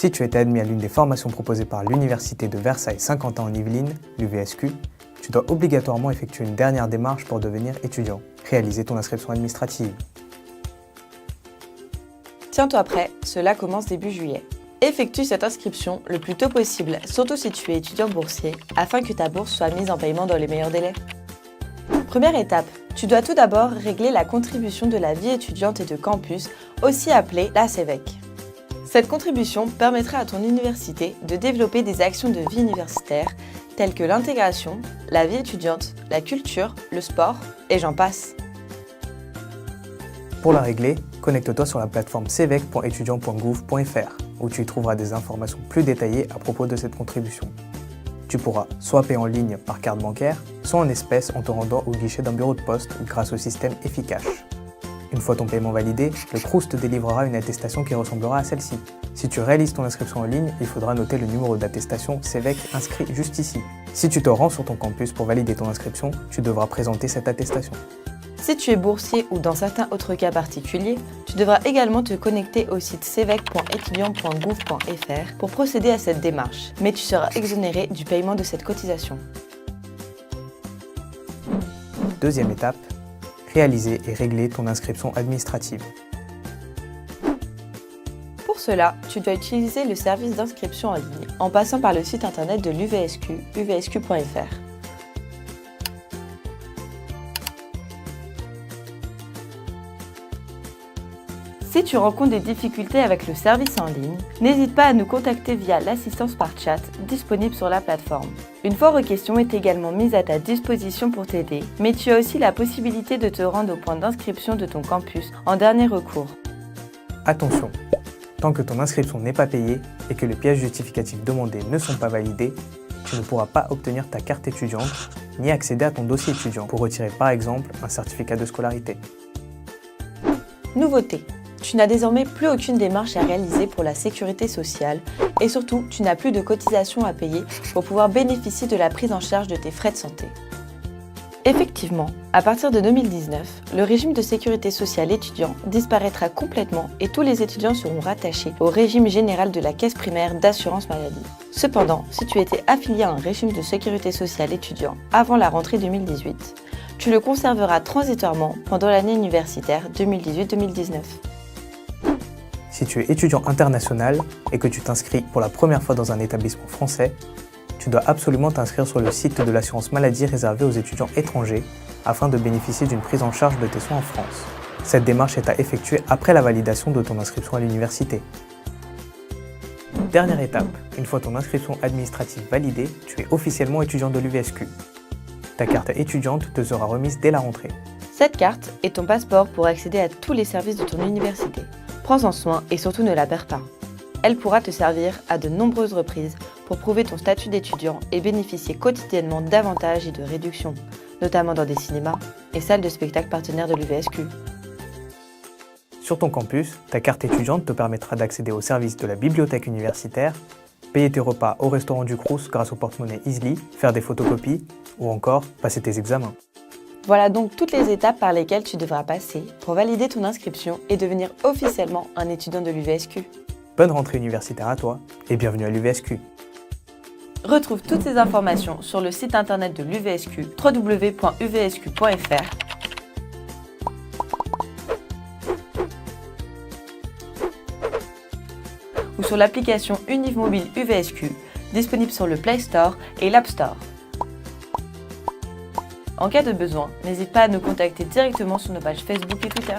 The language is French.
Si tu étais admis à l'une des formations proposées par l'Université de Versailles-Saint-Quentin en Yvelines, l'UVSQ, tu dois obligatoirement effectuer une dernière démarche pour devenir étudiant, réaliser ton inscription administrative. Tiens-toi prêt, cela commence début juillet. Effectue cette inscription le plus tôt possible, surtout si tu es étudiant boursier, afin que ta bourse soit mise en paiement dans les meilleurs délais. Première étape, tu dois tout d'abord régler la contribution de la vie étudiante et de campus, aussi appelée la CEVEC. Cette contribution permettra à ton université de développer des actions de vie universitaire telles que l'intégration, la vie étudiante, la culture, le sport et j'en passe. Pour la régler, connecte-toi sur la plateforme cevec.etudiant.gouv.fr où tu y trouveras des informations plus détaillées à propos de cette contribution. Tu pourras soit payer en ligne par carte bancaire, soit en espèces en te rendant au guichet d'un bureau de poste grâce au système Efficash. Une fois ton paiement validé, le Crous te délivrera une attestation qui ressemblera à celle-ci. Si tu réalises ton inscription en ligne, il faudra noter le numéro d'attestation CEVEC inscrit juste ici. Si tu te rends sur ton campus pour valider ton inscription, tu devras présenter cette attestation. Si tu es boursier ou dans certains autres cas particuliers, tu devras également te connecter au site cevec.etudiant.gouv.fr pour procéder à cette démarche, mais tu seras exonéré du paiement de cette cotisation. Deuxième étape, réaliser et régler ton inscription administrative. Pour cela, tu dois utiliser le service d'inscription en ligne en passant par le site internet de l'UVSQ, uvsq.fr. Si tu rencontres des difficultés avec le service en ligne, n'hésite pas à nous contacter via l'assistance par chat disponible sur la plateforme. Une foire aux questions est également mise à ta disposition pour t'aider, mais tu as aussi la possibilité de te rendre au point d'inscription de ton campus en dernier recours. Attention, tant que ton inscription n'est pas payée et que les pièces justificatives demandées ne sont pas validées, tu ne pourras pas obtenir ta carte étudiante ni accéder à ton dossier étudiant pour retirer par exemple un certificat de scolarité. Nouveauté. Tu n'as désormais plus aucune démarche à réaliser pour la sécurité sociale et surtout, tu n'as plus de cotisations à payer pour pouvoir bénéficier de la prise en charge de tes frais de santé. Effectivement, à partir de 2019, le régime de sécurité sociale étudiant disparaîtra complètement et tous les étudiants seront rattachés au régime général de la caisse primaire d'assurance maladie. Cependant, si tu étais affilié à un régime de sécurité sociale étudiant avant la rentrée 2018, tu le conserveras transitoirement pendant l'année universitaire 2018-2019. Si tu es étudiant international et que tu t'inscris pour la première fois dans un établissement français, tu dois absolument t'inscrire sur le site de l'assurance maladie réservé aux étudiants étrangers afin de bénéficier d'une prise en charge de tes soins en France. Cette démarche est à effectuer après la validation de ton inscription à l'université. Dernière étape, une fois ton inscription administrative validée, tu es officiellement étudiant de l'UVSQ. Ta carte étudiante te sera remise dès la rentrée. Cette carte est ton passeport pour accéder à tous les services de ton université. Prends-en soin et surtout ne la perds pas. Elle pourra te servir à de nombreuses reprises pour prouver ton statut d'étudiant et bénéficier quotidiennement d'avantages et de réductions, notamment dans des cinémas et salles de spectacle partenaires de l'UVSQ. Sur ton campus, ta carte étudiante te permettra d'accéder aux services de la bibliothèque universitaire, payer tes repas au restaurant du Crous grâce au porte-monnaie Easly, faire des photocopies ou encore passer tes examens. Voilà donc toutes les étapes par lesquelles tu devras passer pour valider ton inscription et devenir officiellement un étudiant de l'UVSQ. Bonne rentrée universitaire à toi et bienvenue à l'UVSQ. Retrouve toutes ces informations sur le site internet de l'UVSQ www.uvsq.fr ou sur l'application Univ Mobile UVSQ disponible sur le Play Store et l'App Store. En cas de besoin, n'hésite pas à nous contacter directement sur nos pages Facebook et Twitter.